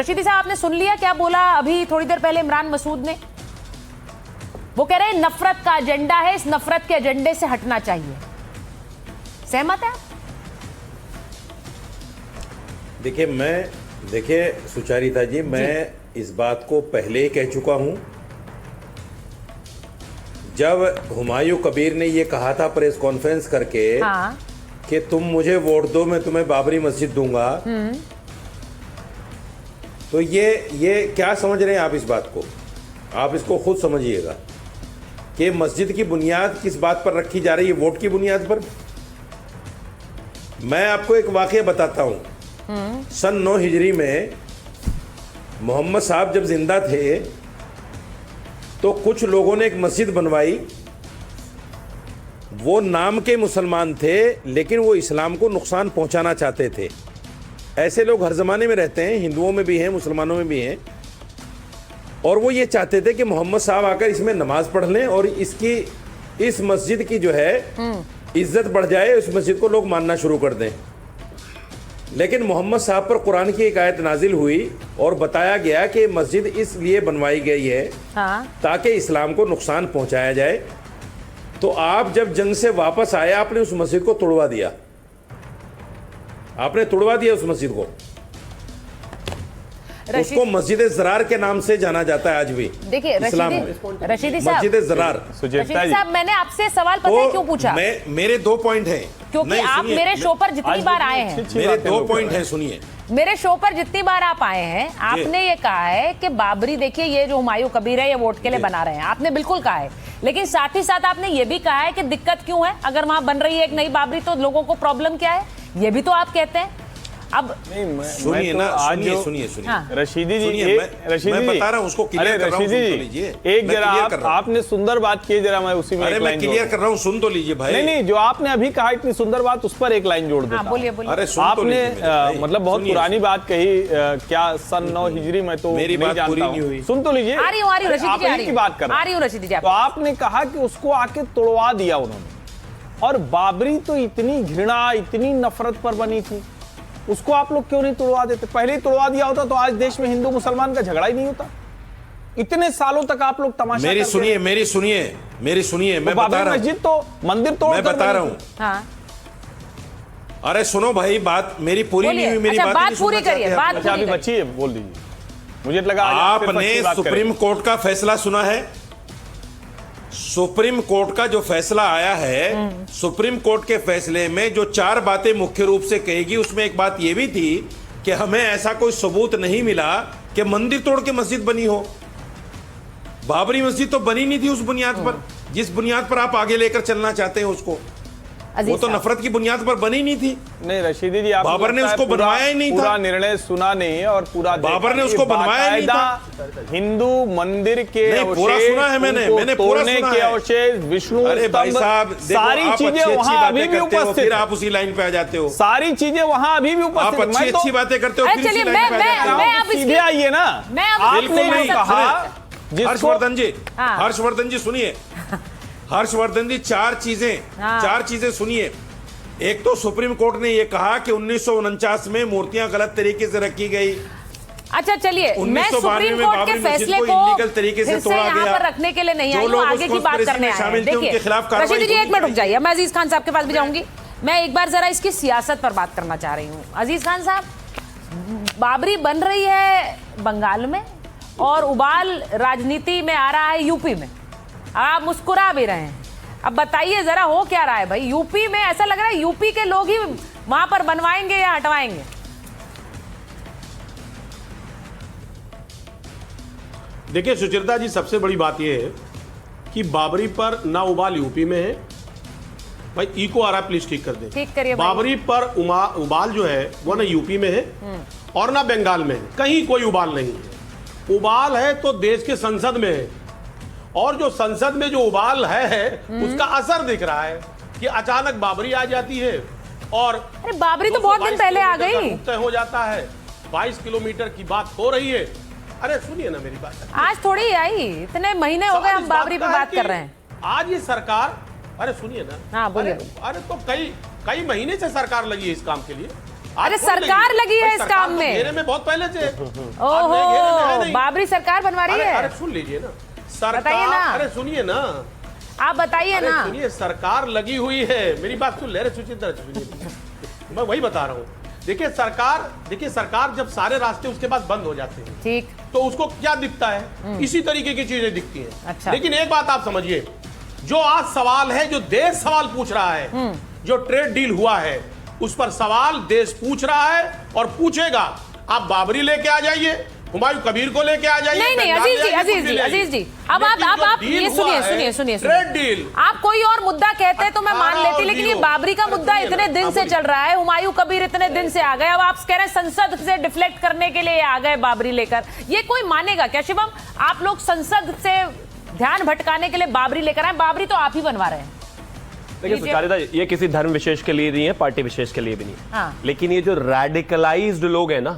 रशीदी साहब, आपने सुन लिया क्या बोला अभी थोड़ी देर पहले इमरान मसूद ने? वो कह रहे हैं नफरत का एजेंडा है, इस नफरत के एजेंडे से हटना चाहिए। सहमत है? देखिए सुचारिता जी, मैं इस बात को पहले ही कह चुका हूं। जब हुमायूं कबीर ने ये कहा था प्रेस कॉन्फ्रेंस करके कि तुम मुझे वोट दो, मैं तुम्हें बाबरी मस्जिद दूंगा, तो ये क्या समझ रहे हैं आप इस बात को? आप इसको खुद समझिएगा कि मस्जिद की बुनियाद किस बात पर रखी जा रही है? वोट की बुनियाद पर। मैं आपको एक वाकया बताता हूं। सन 9 हिजरी में मोहम्मद साहब जब जिंदा थे तो कुछ लोगों ने एक मस्जिद बनवाई। वो नाम के मुसलमान थे लेकिन वो इस्लाम को नुकसान पहुंचाना चाहते थे। ऐसे लोग हर ज़माने में रहते हैं, हिंदुओं में भी हैं, मुसलमानों में भी हैं। और वो ये चाहते थे कि मोहम्मद साहब आकर इसमें नमाज पढ़ लें और इस मस्जिद की जो है इज्जत बढ़ जाए, उस मस्जिद को लोग मानना शुरू कर दें। लेकिन मोहम्मद साहब पर कुरान की एक आयत नाजिल हुई और बताया गया कि मस्जिद इसलिए बनवाई गई है ताकि इस्लाम को नुकसान पहुंचाया जाए। तो आप जब जंग से वापस आए, आपने उस मस्जिद को तोड़वा दिया। आपने तोड़वा दिया उस मस्जिद को। उसको मस्जिद ज़रार के नाम से जाना जाता है आज भी। देखिए रशीदी साहब, मस्जिद ज़रार। साहब, मैंने आपसे सवाल पता है क्यों पूछा? मेरे 2 पॉइंट हैं, क्योंकि आप मेरे शो पर जितनी बार आए हैं, मेरे 2 पॉइंट हैं, सुनिए। मेरे शो पर जितनी बार आप आए हैं, आपने ये कहा है कि बाबरी, देखिए ये जो हुमायूं कबीर है ये वोट के लिए बना रहे हैं, आपने बिल्कुल कहा है। लेकिन साथ ही साथ आपने ये भी कहा है कि दिक्कत क्यों है, अगर वहां बन रही है एक नई बाबरी तो लोगों को प्रॉब्लम क्या है, ये भी तो आप कहते हैं। अब सुनिए ना, सुनिए रशीदी जी, मैं बता रहा हूं, उसको क्लियर कर रहा हूं, सुन तो लीजिए। एक जरा आपने सुंदर बात की, जरा मैं उसी में एक लाइन क्लियर कर रहा हूं, सुन तो लीजिए भाई। नहीं, जो आपने अभी कहा इतनी सुंदर बात, उस पर एक लाइन जोड़ देता हूं। बोलिए। अरे आपने मतलब बहुत पुरानी बात कही, क्या सन 9 हिजरी में, तो मेरी बात पूरी नहीं हुई। सुन तो लीजिए, आ रही हूं रशीदी की बात कर रही हूं रशीदी जी। तो आपने कहा कि उसको आके तोड़वा दिया उन्होंने, और बाबरी तो इतनी घृणा, इतनी नफरत पर बनी थी, उसको आप लोग क्यों नहीं तोड़वा देते? पहले ही तोड़वा दिया होता तो आज देश में हिंदू मुसलमान का झगड़ा ही नहीं होता। इतने सालों तक आप लोग तमाशा मेरी सुनिए, मैं बता रहा हूं। मस्जिद तो मंदिर तोड़, मैं बता रहा हूं। अरे सुनो भाई, बात मेरी पूरी नहीं हुई। मेरी बात पूरी करिए। बात अभी बची है, बोल दीजिए। मुझे लगा आपने सुप्रीम कोर्ट का फैसला सुना है? सुप्रीम कोर्ट का जो फैसला आया है, सुप्रीम कोर्ट के फैसले में जो 4 बातें मुख्य रूप से कहेगी, उसमें एक बात यह भी थी कि हमें ऐसा कोई सबूत नहीं मिला कि मंदिर तोड़ के मस्जिद बनी हो। बाबरी मस्जिद तो बनी नहीं थी उस बुनियाद पर, जिस बुनियाद पर आप आगे लेकर चलना चाहते हैं उसको। वो तो नफरत की बुनियाद पर बनी नहीं थी। नहीं रशीदी जी, बाबर ने उसको बनवाया ही नहीं था। पूरा निर्णय सुना नहीं है और पूरा बाबर ने उसको बनवाया नहीं था। हिंदू मंदिर के पूरा सुना है मैंने पूरा सुना है। अवशेष, विष्णु अरे भाई साहब, सारी चीजें वहां अभी भी उपस्थित, फिर आप उसी लाइन पे आ जाते हो। सारी चीजें वहां अभी भी उपस्थित। आप अच्छी बातें करते हो, फिर इसी लाइन पे आ जाते हो। सीधे आइए ना। आपने नहीं कहा। हर्षवर्धन जी सुनिए, हर्षवर्धन जी, 4 चीजें सुनिए। एक तो सुप्रीम कोर्ट ने यह कहा कि 1949 में मूर्तियां गलत तरीके से रखी गई। अच्छा चलिए, मैं सुप्रीम कोर्ट के फैसले को इलीगल तरीके से तोड़ा यहाँ गया पर रखने के लिए नहीं आई हूँ, आगे की बात करने आए हैं। देखिए रशीदी जी, 1 मिनट रुक जाइए, मैं अजीज खान साहब के पास भी जाऊंगी। मैं एक बार जरा इसकी सियासत पर बात करना चाह रही हूँ। अजीज खान साहब, बाबरी बन रही है बंगाल में और उबाल राजनीति में आ रहा है यूपी में। आप मुस्कुरा भी रहे हैं, अब बताइए जरा हो क्या रहा है भाई यूपी में? ऐसा लग रहा है यूपी के लोग ही वहां पर बनवाएंगे या हटवाएंगे? देखिए सुचरिता जी, सबसे बड़ी बात यह है कि बाबरी पर ना उबाल यूपी में है। भाई इको आ रहा है, प्लीज ठीक कर दें। ठीक करिए। बाबरी पर उबाल जो है वो ना यूपी में है और ना बंगाल में है, कहीं कोई उबाल नहीं है। उबाल है तो देश के संसद में है, और जो संसद में जो उबाल है उसका असर दिख रहा है कि अचानक बाबरी आ जाती है और अरे बाबरी तो बहुत दिन पहले आ गई, तय हो जाता है। 22 किलोमीटर की बात हो रही है। अरे सुनिए ना मेरी बात, आज थोड़ी आई, इतने महीने हो गए हम बाबरी पे बात कर रहे हैं। आज ये सरकार, अरे सुनिए ना। हाँ बोलिए। अरे तो कई महीने से सरकार लगी है इस काम के लिए। अरे सरकार लगी है इस काम में। घेरे में बहुत पहले से। ओहो, बाबरी सरकार बनवा रही है। अरे सुन लीजिए ना, बताइए ना। अरे सुनिए ना, आप बताइए ना। सुनिए, सरकार लगी हुई है, मेरी बात सुन ले। अरे सुचिंद्र, मैं वही बता रहा हूँ। देखिए सरकार जब सारे रास्ते उसके बाद बंद हो जाते हैं, ठीक, तो उसको क्या दिखता है? इसी तरीके की चीजें दिखती हैं। अच्छा। लेकिन एक बात आप समझिए, जो आज सवाल है, जो देश सवाल पूछ रहा है, जो ट्रेड डील हुआ है, उस पर सवाल देश पूछ रहा है और पूछेगा। आप बाबरी लेके आ जाइए, हुमायूं कबीर को लेके आ जाइए। नहीं अजीज जी, अब आप ये सुनिए ट्रेड डील। आप कोई और मुद्दा कहते हैं तो मैं मान लेती, लेकिन ये बाबरी का मुद्दा इतने दिन से चल रहा है, हुमायूं कबीर इतने दिन से आ गए, अब आप कह रहे हैं संसद से डिफ्लेक्ट करने के लिए आ गए बाबरी लेकर। ये कोई मानेगा क्या शिवम? आप लोग संसद से ध्यान भटकाने के लिए बाबरी लेकर आए, बाबरी तो आप ही बनवा रहे हैं। देखिए सुचारिता, ये किसी धर्म विशेष के लिए नहीं है, पार्टी विशेश के लिए भी नहीं। हाँ। लेकिन ये जो रेडिकलाइज्ड लोग हैं ना,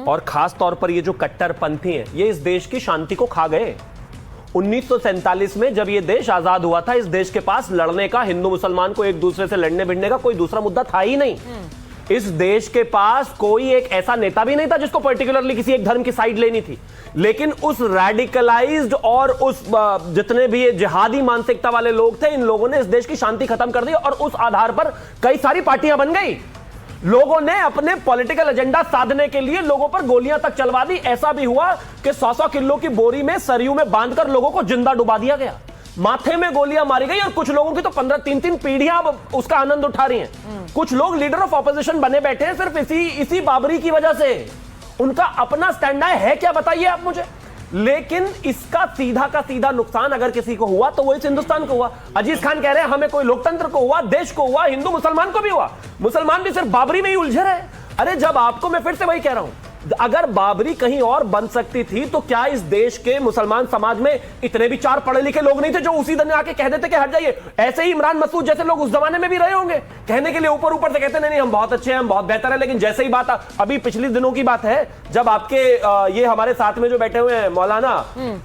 और खास तौर पर ये जो कट्टरपंथी हैं, ये इस देश की शांति को खा गए। 1947 में जब ये देश आजाद हुआ था, इस देश के पास लड़ने का, हिंदू मुसलमान को एक दूसरे से लड़ने भिड़ने का कोई दूसरा मुद्दा था ही नहीं। इस देश के पास कोई एक ऐसा नेता भी नहीं था जिसको पर्टिकुलरली किसी एक धर्म की साइड लेनी थी। लेकिन उस रेडिकलाइज्ड और उस जितने भी जिहादी मानसिकता वाले लोग थे, इन लोगों ने इस देश की शांति खत्म कर दी और उस आधार पर कई सारी पार्टियां बन गई। लोगों ने अपने पॉलिटिकल एजेंडा साधने के लिए लोगों पर गोलियां तक चलवा दी। ऐसा भी हुआ कि 100 किलो की बोरी में सरयू में बांधकर लोगों को जिंदा डुबा दिया गया, माथे में गोलियां मारी गई, और कुछ लोगों की तो 3 पीढ़ियां अब उसका आनंद उठा रही हैं। कुछ लोग लीडर ऑफ ऑपोजिशन बने बैठे हैं सिर्फ इसी बाबरी की वजह से। उनका अपना स्टैंड है क्या, बताइए आप मुझे। लेकिन इसका सीधा का सीधा नुकसान अगर किसी को हुआ तो वो इस हिंदुस्तान को हुआ। अजीज खान कह रहे हैं हमें कोई लोकतंत्र को हुआ, देश को हुआ, हिंदू मुसलमान को भी हुआ। मुसलमान भी सिर्फ बाबरी में ही उलझे रहे। अरे जब आपको, मैं फिर से वही कह रहा हूं, अगर बाबरी कहीं और बन सकती थी तो क्या इस देश के मुसलमान समाज में इतने भी 4 पढ़े लिखे लोग नहीं थे जो उसी दिन आके कह देते कि हट जाइए? ऐसे ही इमरान मसूद जैसे लोग उस जमाने में भी रहे होंगे, कहने के लिए ऊपर से कहते नहीं हम बहुत अच्छे हैं, हम बहुत बेहतर है। लेकिन जैसे ही बात, अभी पिछले दिनों की बात है, जब आपके ये हमारे साथ में जो बैठे हुए हैं मौलाना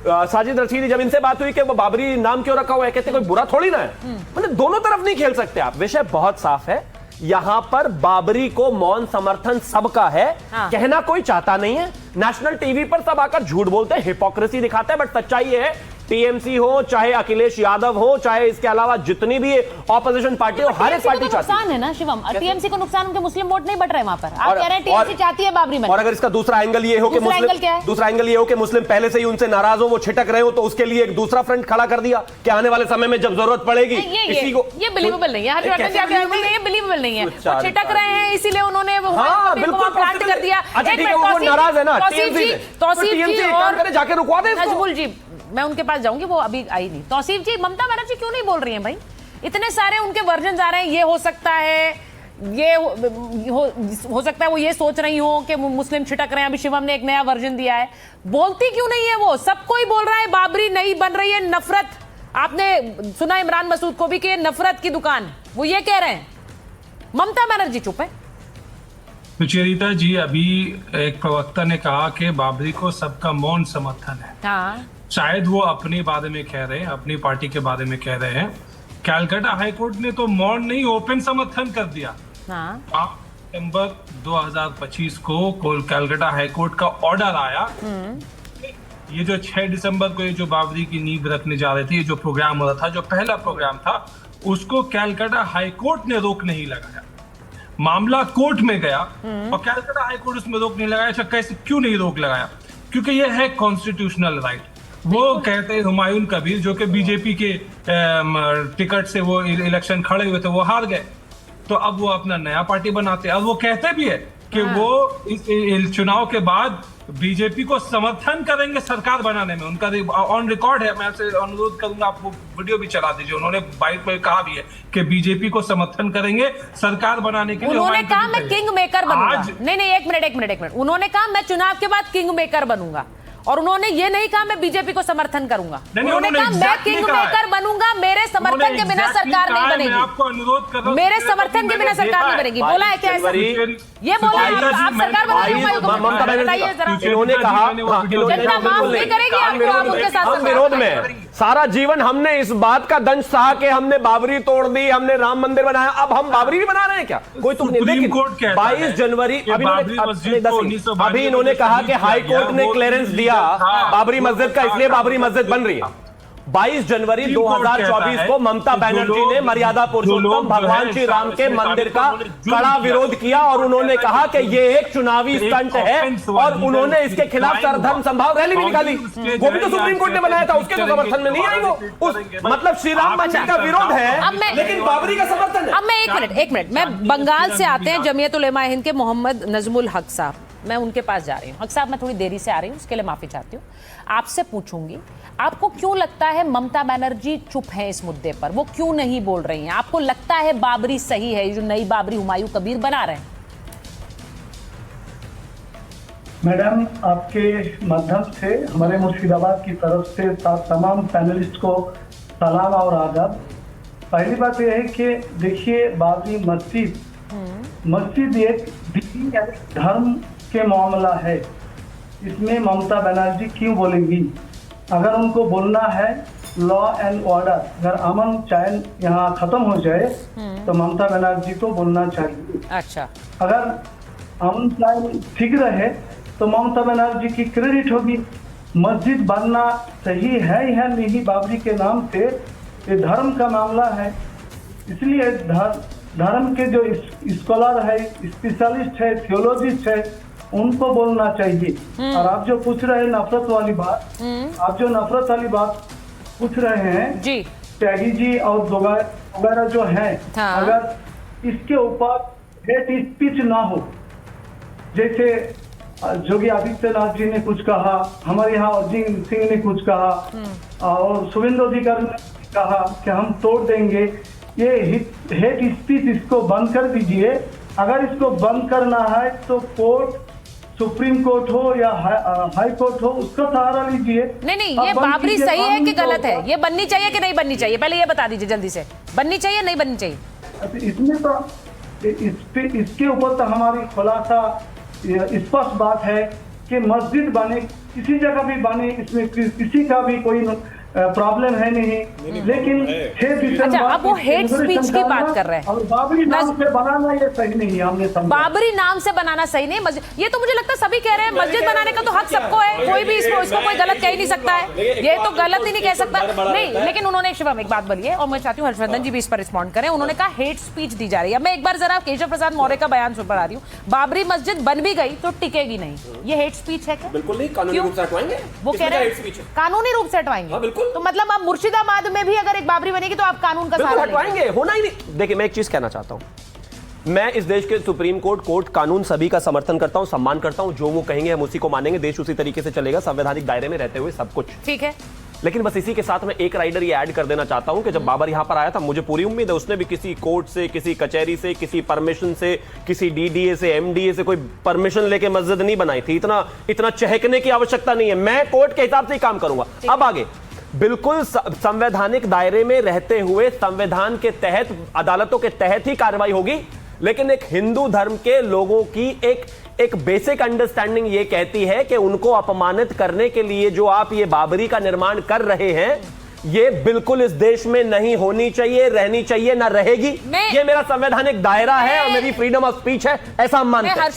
साजिद रशीदी, जब इनसे बात हुई कि बाबरी नाम क्यों रखा हुआ है, कहते कोई बुरा थोड़ी ना है। मतलब दोनों तरफ नहीं खेल सकते आप। विषय बहुत साफ है, यहां पर बाबरी को मौन समर्थन सबका है। हाँ। कहना कोई चाहता नहीं है। नेशनल टीवी पर सब आकर झूठ बोलते हैं, हिपोक्रेसी दिखाते हैं, बट सच्चाई ये है, टीएमसी हो, चाहे अखिलेश यादव हो, चाहे इसके अलावा जितनी भी ऑपोजिशन पार्टी हो, हर एक पार्टी चाहती है। नुकसान है ना शिवम, टीएमसी को नुकसान, उनके मुस्लिम वोट नहीं बढ़ रहे वहां पर। आप कह रहे हैं टीएमसी चाहती है बाबरी में। और अगर इसका दूसरा एंगल ये हो कि मुस्लिम पहले से ही उनसे नाराज हो, वो छिटक रहे हो, तो उसके लिए एक दूसरा फ्रंट खड़ा कर दिया कि आने वाले समय में जब जरूरत पड़ेगी किसी को। ये बिलीवेबल नहीं है, बिलीवेबल नहीं है। वो छिटक रहे हैं इसीलिए उन्होंने प्लांट कर दिया। नाराज है ना, जाके रुकवा दे। नजमुल जी, मैं उनके पास जाऊंगी, वो अभी आई नहीं। तौसीफ जी, ममता बनर्जी क्यों नहीं बोल रही हैं भाई? इतने सारे उनके वर्जन आ रहे हैं, ये हो सकता है, ये हो सकता है वो ये सोच रही हो कि मुस्लिम छिटक रहे हैं। अभी शिवम ने एक नया वर्जन दिया है, बोलती क्यों नहीं है वो? सबको ही बोल रहा है बाबरी नहीं बन रही है, नफरत। आपने सुना इमरान मसूद को भी कि नफरत की दुकान, वो ये कह रहे हैं। ममता बनर्जी चुप है। सुचरिता जी, अभी एक प्रवक्ता ने कहा कि बाबरी को सबका मौन समर्थन है। हाँ, शायद वो अपने बारे में कह रहे हैं, अपनी पार्टी के बारे में कह रहे हैं। कैलकाटा हाईकोर्ट ने तो मौन नहीं, ओपन समर्थन कर दिया। हाँ। 8 सितंबर 2025 को कैलकाटा हाईकोर्ट का ऑर्डर आया। ये जो 6 दिसंबर को ये जो बाबरी की नींव रखने जा रहे थे, ये जो प्रोग्राम हो रहा था, जो पहला प्रोग्राम था, उसको कैलकाटा हाईकोर्ट ने रोक नहीं लगाया। मामला कोर्ट में गया और कैलकाटा हाईकोर्ट उसमें रोक नहीं लगाया। अच्छा, कैसे, क्यों नहीं रोक लगाया? क्योंकि ये है कॉन्स्टिट्यूशनल राइट। वो कहते हैं हुमायूं कबीर, जो कि बीजेपी के टिकट से वो इलेक्शन खड़े हुए थे, वो हार गए, तो अब वो अपना नया पार्टी बनाते हैं। और वो कहते भी है कि वो इस चुनाव के बाद बीजेपी को समर्थन करेंगे सरकार बनाने में। उनका ऑन रिकॉर्ड है, मैं आपसे अनुरोध करूंगा आप वो वीडियो भी चला दीजिए। उन्होंने बाइट में कहा भी है कि बीजेपी को समर्थन करेंगे सरकार बनाने के लिए। उन्होंने कहा मैं किंग मेकर बनूंगा। नहीं, एक मिनट। उन्होंने कहा मैं चुनाव के बाद किंग मेकर बनूंगा, और उन्होंने ये नहीं कहा मैं बीजेपी को समर्थन करूंगा। उन्होंने कहा मैं किंग मेकर बनूंगा, मेरे समर्थन के बिना सरकार नहीं बनेगी। आपको अनुरोध कर रहा हूं, मेरे समर्थन के बिना सरकार नहीं बनेगी। बोला है क्या ऐसा? ये बोला आप सरकार बनाइए। इन्होंने कहा जनता माफ नहीं करेगी आपको, आप उनके साथ विरोध में सारा जीवन हमने इस बात का दंश सहा के हमने बाबरी तोड़ दी, हमने राम मंदिर बनाया, अब हम बाबरी भी बना रहे हैं क्या? कोई तुम नहीं। सुप्रीम कोर्ट लेकिन कहता 22 है जनवरी कि अभी बाबरी मस्जिद को 1922 अभी इन्होंने कहा कि हाई कोर्ट ने क्लियरेंस दिया बाबरी मस्जिद का, इसलिए बाबरी मस्जिद बन रही है। 22 जनवरी 2024 को ममता बनर्जी ने मर्यादा पुरुषोत्तम भगवान श्री राम के मंदिर का कड़ा विरोध किया और उन्होंने कहा कि ये एक चुनावी स्टंट है और उन्होंने इसके खिलाफ सर्वधर्म संभाव रैली भी निकाली। वो भी तो सुप्रीम कोर्ट ने बनाया था, उसके तो समर्थन में नहीं आई वो। मतलब श्री राम मंदिर का विरोध है लेकिन बाबरी का समर्थन है। अब मैं एक मिनट मैं बंगाल से आते हैं जमीयत उलेमा हिंद के मोहम्मद नजमुल हक साहब, मैं उनके पास जा रही हूँ। हक साहब, मैं थोड़ी देरी से आ रही हूँ, उसके लिए माफी चाहती हूँ। आपसे पूछूंगी, आपको क्यों लगता है ममता बनर्जी चुप है इस मुद्दे पर? वो क्यों नहीं बोल रही हैं? आपको लगता है बाबरी सही है, जो नई बाबरी हुमायूं कबीर बना रहे हैं? मैडम, आपके माध्यम से हमारे मुर्शिदाबाद की तरफ से तमाम पैनलिस्ट को सलाम और आदाब। पहली बात यह है कि देखिए, बाबरी मस्जिद एक दीन या धर्म के मामला है। इसमें ममता बनर्जी क्यों बोलेंगी? अगर उनको बोलना है लॉ एंड ऑर्डर, अगर अमन चैन यहाँ खत्म हो जाए तो ममता बनर्जी को बोलना चाहिए। अच्छा, अगर अमन चैन ठीक रहे तो ममता बनर्जी की क्रेडिट होगी। मस्जिद बनना सही है या नहीं बाबरी के नाम से, ये धर्म का मामला है। इसलिए धर्म के जो स्कॉलर है, स्पेशलिस्ट है, थियोलॉजिस्ट है, उनको बोलना चाहिए। और आप जो पूछ रहे हैं नफरत वाली बात, आप जो नफरत वाली बात पूछ रहे हैं जी, त्यागी जी और वगैरह जो हैं, हाँ। अगर इसके ऊपर हेट स्पीच ना हो, जैसे योगी आदित्यनाथ जी ने कुछ कहा, हमारे यहाँ अरविंद सिंह ने कुछ कहा और शुभेंदु अधिकारी ने कहा कि हम तोड़ देंगे, ये हेट स्पीच इसको बंद कर दीजिए। अगर इसको बंद करना है तो कोर्ट, सुप्रीम कोर्ट हो या हाई कोर्ट हो, उसका सहारा लीजिए। नहीं, ये बाबरी सही है कि गलत है? ये बननी चाहिए कि नहीं बननी चाहिए? पहले ये बता दीजिए जल्दी से, बननी चाहिए नहीं बननी चाहिए? इसमें तो इसके ऊपर तो हमारी खुलासा स्पष्ट बात है कि मस्जिद बने, किसी जगह भी बने, इसमें किसी का भी कोई प्रॉब्लम है नहीं। लेकिन 6 दिसंबर, अच्छा, अब वो हेट स्पीच की बात कर रहे हैं। और बाबरी नाम से बनाना ये सही नहीं है, हमने समझा। बाबरी नाम से बनाना सही नहीं, मस्जिद, ये तो मुझे लगता है सभी कह रहे हैं। मस्जिद बनाने का तो हक सबको है, कोई भी इसको कोई गलत कह ही नहीं सकता है, ये तो गलत ही नहीं कह सकता। नहीं, लेकिन उन्होंने शिवम एक बात बोली है और मैं चाहती हूँ हर्षवर्धन जी भी इस पर रिस्पॉन्ड करें। उन्होंने कहा हेट स्पीच दी जा रही है। मैं एक बार जरा केशव प्रसाद मौर्य का बयान सुन पढ़ा रही हूँ, बाबरी मस्जिद बन भी गई तो टिकेगी नहीं, ये हेट स्पीच है क्या? बिल्कुल नहीं, कानूनी रूप से हटवाएंगे। वो कह रहे हैं कानूनी रूप से हटवाएंगे, बिल्कुल। तो मतलब आप मुर्शिदाबाद में भी अगर एक बाबरी बनेगी तो आप कानून का सहारा हटवाएंगे, होना ही नहीं। देखिए, मैं एक चीज कहना चाहता हूं, मैं इस देश के सुप्रीम कोर्ट कानून सभी का समर्थन करता हूं, सम्मान करता हूं। जो वो कहेंगे हम उसी को मानेंगे, देश उसी तरीके से चलेगा, संवैधानिक दायरे में रहते हुए सब कुछ ठीक है। लेकिन बस इसी के साथ मैं एक राइडर ये ऐड कर देना चाहता हूं कि जब बाबर यहां पर आया था, मुझे पूरी उम्मीद है उसने भी किसी कोर्ट से, किसी कचहरी से, किसी परमिशन से, किसी डीडीए से, एमडीए से कोई परमिशन लेके मस्जिद नहीं बनाई थी। इतना चहकने की आवश्यकता नहीं है, मैं कोर्ट के हिसाब से ही काम करूंगा। अब आगे बिल्कुल संवैधानिक दायरे में रहते हुए संविधान के तहत, अदालतों के तहत ही कार्रवाई होगी। लेकिन एक हिंदू धर्म के लोगों की एक बेसिक अंडरस्टैंडिंग ये कहती है कि उनको अपमानित करने के लिए जो आप ये बाबरी का निर्माण कर रहे हैं, ये बिल्कुल इस देश में नहीं होनी चाहिए, रहनी चाहिए, ना रहेगी। ये मेरा संवैधानिक दायरा है और मेरी फ्रीडम ऑफ स्पीच है, ऐसा हम मानते हैं।